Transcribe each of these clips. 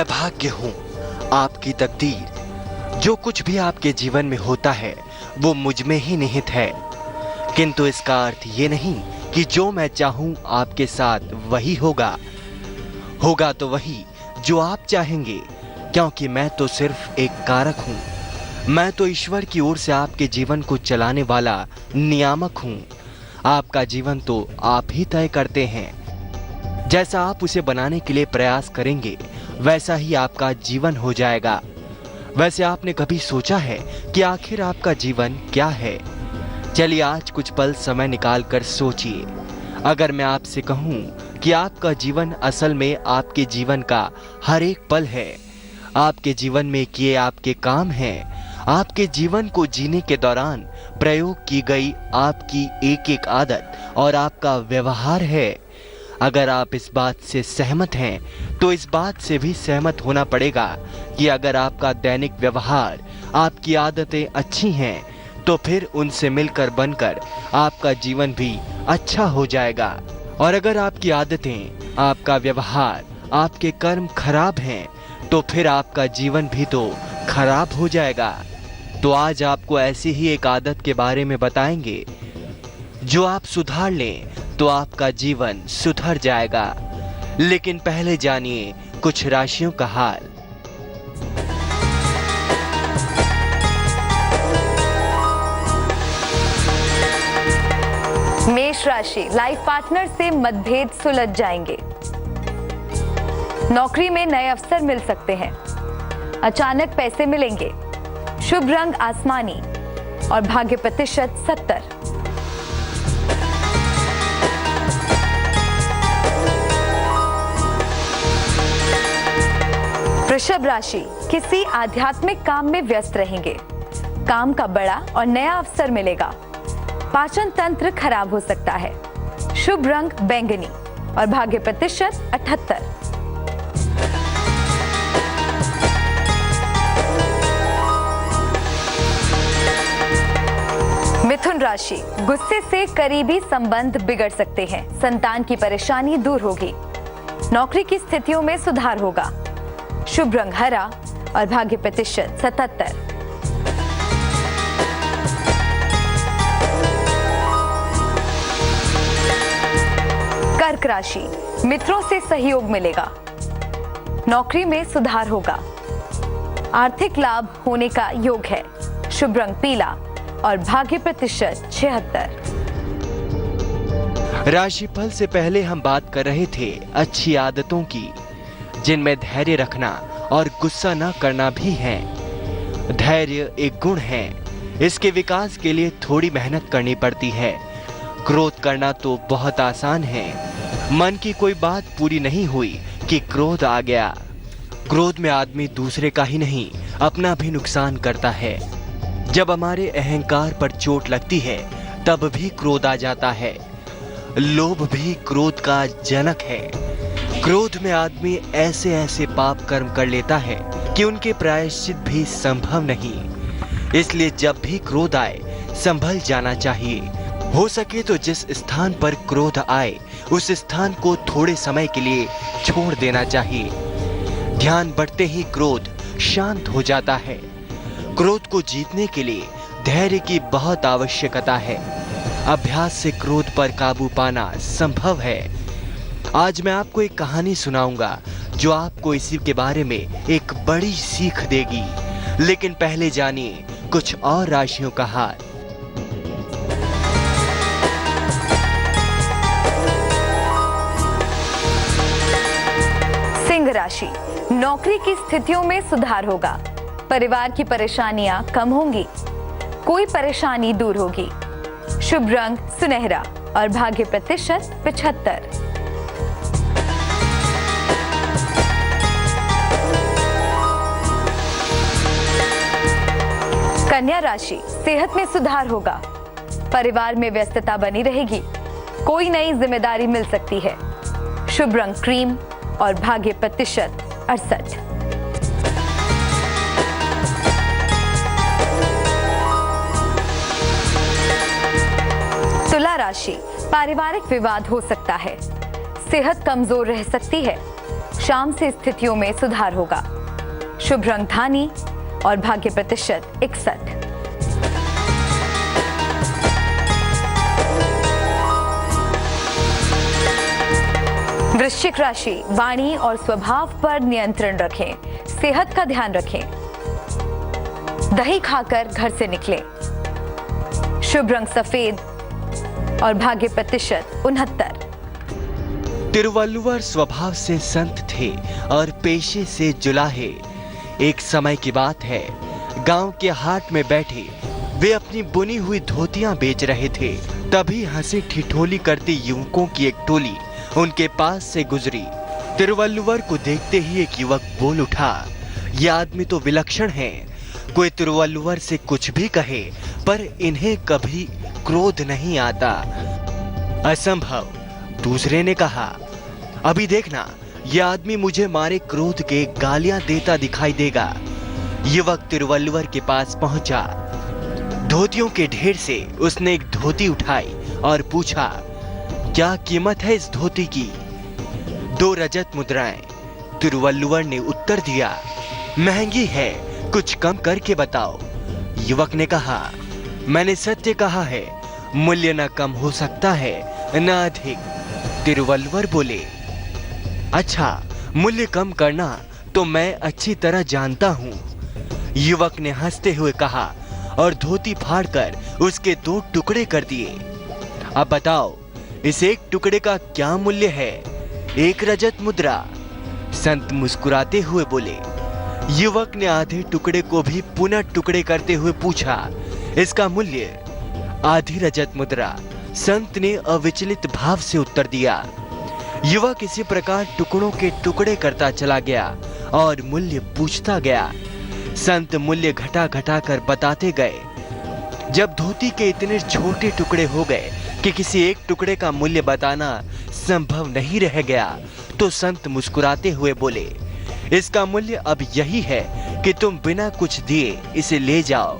मैं भाग्य हूँ, आपकी तकदीर। जो कुछ भी आपके जीवन में होता है वो मुझ में ही निहित है, किंतु इसका अर्थ ये नहीं कि जो मैं चाहूँ आपके साथ वही होगा। होगा तो वही जो आप चाहेंगे, क्योंकि मैं तो सिर्फ एक कारक हूँ। मैं तो ईश्वर की ओर से आपके जीवन को चलाने वाला नियामक हूँ। आपका जीवन तो आप ही तय करते हैं। जैसा आप उसे बनाने के लिए प्रयास करेंगे वैसा ही आपका जीवन हो जाएगा। वैसे आपने कभी सोचा है कि आखिर आपका जीवन क्या है? चलिए आज कुछ पल समय निकाल कर सोचिए। अगर मैं आपसे कहूँ कि आपका जीवन असल में आपके जीवन का हर एक पल है, आपके जीवन में किए आपके काम हैं, आपके जीवन को जीने के दौरान प्रयोग की गई आपकी एक एक आदत और आपका व्यवहार है। अगर आप इस बात से सहमत हैं तो इस बात से भी सहमत होना पड़ेगा कि अगर आपका दैनिक व्यवहार, आपकी आदतें अच्छी हैं तो फिर उनसे मिलकर बनकर आपका जीवन भी अच्छा हो जाएगा। और अगर आपकी आदतें, आपका व्यवहार, आपके कर्म खराब हैं तो फिर आपका जीवन भी तो खराब हो जाएगा। तो आज आपको ऐसी ही एक आदत के बारे में बताएंगे, जो आप सुधार लें तो आपका जीवन सुधर जाएगा। लेकिन पहले जानिए कुछ राशियों का हाल। मेष राशि, लाइफ पार्टनर से मतभेद सुलझ जाएंगे। नौकरी में नए अवसर मिल सकते हैं। अचानक पैसे मिलेंगे। शुभ रंग आसमानी और भाग्य प्रतिशत 70। वृषभ राशि, किसी आध्यात्मिक काम में व्यस्त रहेंगे। काम का बड़ा और नया अवसर मिलेगा। पाचन तंत्र खराब हो सकता है। शुभ रंग बैंगनी और भाग्य प्रतिशत 78। मिथुन राशि, गुस्से से करीबी संबंध बिगड़ सकते हैं। संतान की परेशानी दूर होगी। नौकरी की स्थितियों में सुधार होगा। शुभ रंग हरा और भाग्य प्रतिशत 77। कर्क राशि, मित्रों से सहयोग मिलेगा। नौकरी में सुधार होगा। आर्थिक लाभ होने का योग है। शुभ रंग पीला और भाग्य प्रतिशत 76। राशिफल से पहले हम बात कर रहे थे अच्छी आदतों की, जिनमें धैर्य रखना और गुस्सा न करना भी है। धैर्य एक गुण है। इसके विकास के लिए थोड़ी मेहनत करनी पड़ती है। क्रोध करना तो बहुत आसान है। मन की कोई बात पूरी नहीं हुई कि क्रोध आ गया। क्रोध में आदमी दूसरे का ही नहीं, अपना भी नुकसान करता है। जब हमारे अहंकार पर चोट लगती है तब भी क्रोध आ जाता है। लोभ भी क्रोध का जनक है। क्रोध में आदमी ऐसे ऐसे पाप कर्म कर लेता है कि उनके प्रायश्चित भी संभव नहीं। इसलिए जब भी क्रोध आए संभल जाना चाहिए। हो सके तो जिस स्थान पर क्रोध आए उस स्थान को थोड़े समय के लिए छोड़ देना चाहिए। ध्यान बढ़ते ही क्रोध शांत हो जाता है। क्रोध को जीतने के लिए धैर्य की बहुत आवश्यकता है। अभ्यास से क्रोध पर काबू पाना संभव है। आज मैं आपको एक कहानी सुनाऊंगा जो आपको इसी के बारे में एक बड़ी सीख देगी। लेकिन पहले जानिए कुछ और राशियों का हाल। सिंह राशि, नौकरी की स्थितियों में सुधार होगा। परिवार की परेशानियां कम होंगी। कोई परेशानी दूर होगी। शुभ रंग सुनहरा और भाग्य प्रतिशत 75। कन्या राशि, सेहत में सुधार होगा। परिवार में व्यस्तता बनी रहेगी। कोई नई जिम्मेदारी मिल सकती है। शुभ रंग क्रीम और भाग्य प्रतिशत 68। तुला राशि, पारिवारिक विवाद हो सकता है। सेहत कमजोर रह सकती है। शाम से स्थितियों में सुधार होगा। शुभ रंग धानी और भाग्य प्रतिशत 61। वृश्चिक राशि, वाणी और स्वभाव पर नियंत्रण रखें, सेहत का ध्यान रखें। दही खाकर घर से निकलें। शुभ रंग सफेद और भाग्य प्रतिशत 69। तिरुवल्लुवर स्वभाव से संत थे और पेशे से जुलाहे। एक समय की बात है, गांव के हाट में बैठे वे अपनी बुनी हुई धोतियां बेच रहे थे। तभी हंसी ठिठोली करते युवकों की एक टोली उनके पास से गुजरी। तिरुवल्लुवर को देखते ही एक युवक बोल उठा, यह आदमी तो विलक्षण है। कोई तिरुवल्लुवर से कुछ भी कहे पर इन्हें कभी क्रोध नहीं आता। असंभव, दूसरे ने कहा। अभी देखना, यह आदमी मुझे मारे क्रोध के गालियां देता दिखाई देगा। युवक तिरुवल्लुवर के पास पहुंचा। धोतियों के ढेर से उसने एक धोती उठाई और पूछा, क्या कीमत है इस धोती की? 2 रजत मुद्राएं। तिरुवल्लुवर ने उत्तर दिया, महंगी है, कुछ कम करके बताओ। युवक ने कहा, मैंने सत्य कहा है, मूल्य न कम हो सकता है न अधिक। तिरुवल्लुवर बोले, अच्छा, मूल्य कम करना तो मैं अच्छी तरह जानता हूं। युवक ने हंसते हुए कहा और धोती फाड़कर उसके 2 टुकड़े कर दिए। अब बताओ, इस एक टुकड़े का क्या मूल्य है? 1 रजत मुद्रा। संत मुस्कुराते हुए बोले। युवक ने आधे टुकड़े को भी पुनः टुकड़े करते हुए पूछा, इसका मूल्य? आधी रजत मुद्रा। संत ने अविचलित भाव से उत्तर दिया। युवक इसी प्रकार टुकड़ों के टुकड़े करता चला गया और मूल्य पूछता गया। संत मूल्य घटा घटा कर बताते गए। जब धोती के इतने छोटे टुकड़े हो गए कि किसी एक टुकड़े का मूल्य बताना संभव नहीं रह गया, तो संत मुस्कुराते हुए बोले, इसका मूल्य अब यही है कि तुम बिना कुछ दिए इसे ले जाओ।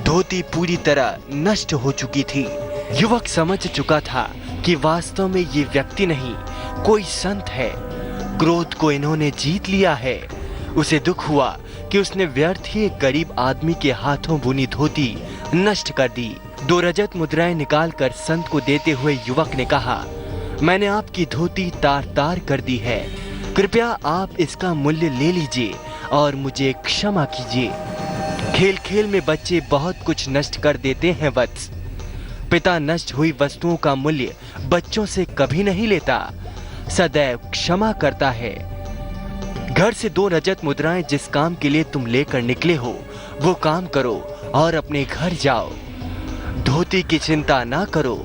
धोती पूरी तरह नष्ट हो चुकी थी। युवक समझ चुका था कि वास्तव में ये व्यक्ति नहीं, कोई संत है। क्रोध को इन्होंने जीत लिया है। उसे दुख हुआ कि उसने व्यर्थ ही एक गरीब आदमी के हाथों बुनी धोती नष्ट कर दी। 2 रजत मुद्राएं निकालकर संत को देते हुए युवक ने कहा, मैंने आपकी धोती तार तार कर दी है, कृपया आप इसका मूल्य ले लीजिए और मुझे क्षमा कीजिए। खेल खेल में बच्चे बहुत कुछ नष्ट कर देते हैं वत्स। पिता नष्ट हुई वस्तुओं का मूल्य बच्चों से कभी नहीं लेता, सदैव क्षमा करता है। घर से 2 रजत मुद्राएं जिस काम के लिए तुम लेकर निकले हो, वो काम करो और अपने घर जाओ। धोती की चिंता ना करो,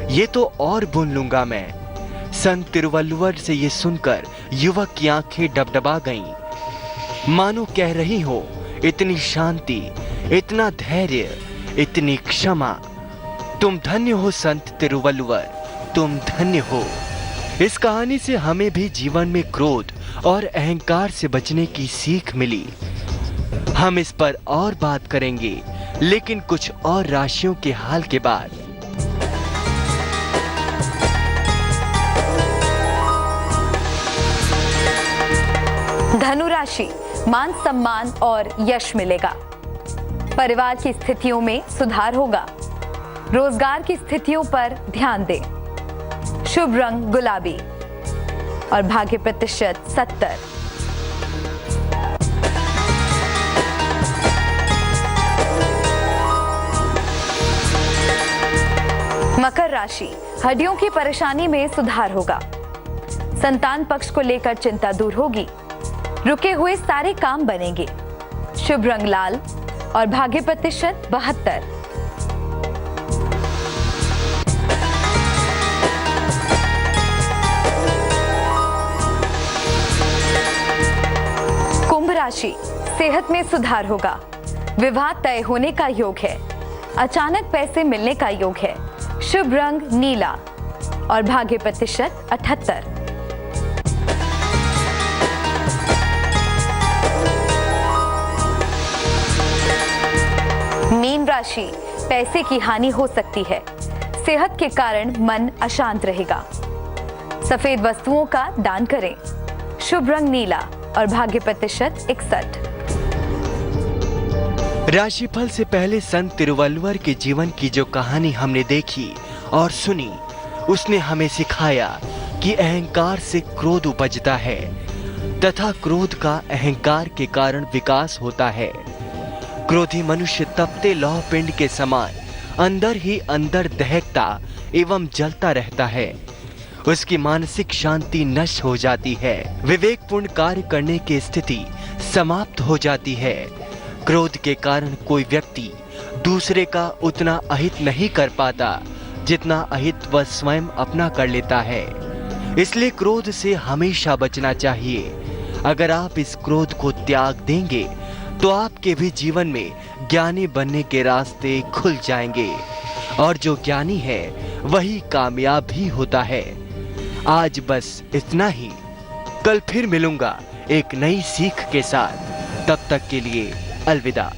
ये तो और बुन लूंगा मैं। संत तिरुवल्लुवर से ये सुनकर युवक की आंखें डबडबा गईं। मानो कह रही हो, इतनी शांति, इतना धैर्य, इतनी क्षमा। तुम धन्य हो संत तिरुवल्लुवर, तुम धन्य हो। इस कहानी से हमें भी जीवन में क्रोध और अहंकार से बचने की सीख मिली। हम इस पर और बात करेंगे, लेकिन कुछ और राशियों के हाल के बाद। धनु राशि, मान सम्मान और यश मिलेगा। परिवार की स्थितियों में सुधार होगा। रोजगार की स्थितियों पर ध्यान दें। शुभ रंग गुलाबी और भाग्य प्रतिशत 70। मकर राशि, हड्डियों की परेशानी में सुधार होगा। संतान पक्ष को लेकर चिंता दूर होगी। रुके हुए सारे काम बनेंगे। शुभ रंग लाल और भाग्य प्रतिशत 72। कुंभ राशि, सेहत में सुधार होगा। विवाह तय होने का योग है। अचानक पैसे मिलने का योग है। शुभ रंग नीला और भाग्य प्रतिशत 78। मीन राशि, पैसे की हानि हो सकती है। सेहत के कारण मन अशांत रहेगा। सफेद वस्तुओं का दान करें। शुभ रंग नीला और भाग्य प्रतिशत 61। राशिफल से पहले संत तिरुवल्लुवर के जीवन की जो कहानी हमने देखी और सुनी, उसने हमें सिखाया कि अहंकार से क्रोध उपजता है तथा क्रोध का अहंकार के कारण विकास होता है। क्रोधी मनुष्य तपते लौह पिंड के समान अंदर ही अंदर दहकता एवं जलता रहता है। उसकी मानसिक शांति नष्ट हो जाती है, विवेकपूर्ण कार्य करने की स्थिति समाप्त हो जाती है। क्रोध के कारण कोई व्यक्ति दूसरे का उतना अहित नहीं कर पाता जितना अहित वह स्वयं अपना कर लेता है। इसलिए क्रोध से हमेशा बचना चाहिए। अगर आप इस क्रोध को त्याग देंगे तो आपके भी जीवन में ज्ञानी बनने के रास्ते खुल जाएंगे और जो ज्ञानी है वही कामयाब भी होता है। आज बस इतना ही। कल फिर मिलूंगा एक नई सीख के साथ। तब तक के लिए अलविदा।